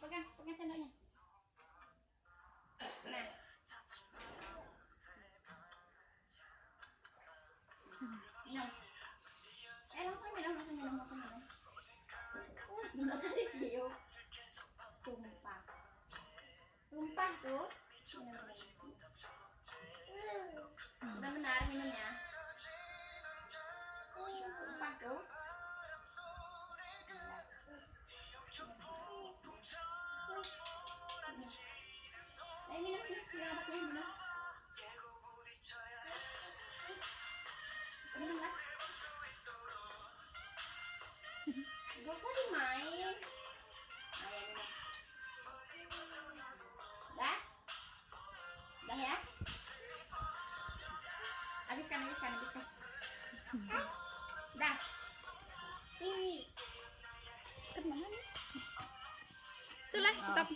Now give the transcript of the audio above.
pegang sendoknya. Nah. Minum. Langsung minum. Nggak usah ditiup. Tumpah tuh. Benar-benar minumnya. Tumpah tuh. Minum segala obatnya minum. Minum lah. Gak usah dimain. Dah ya. Habiskan. Dah. Ini. Kemana nih? Itulah stop.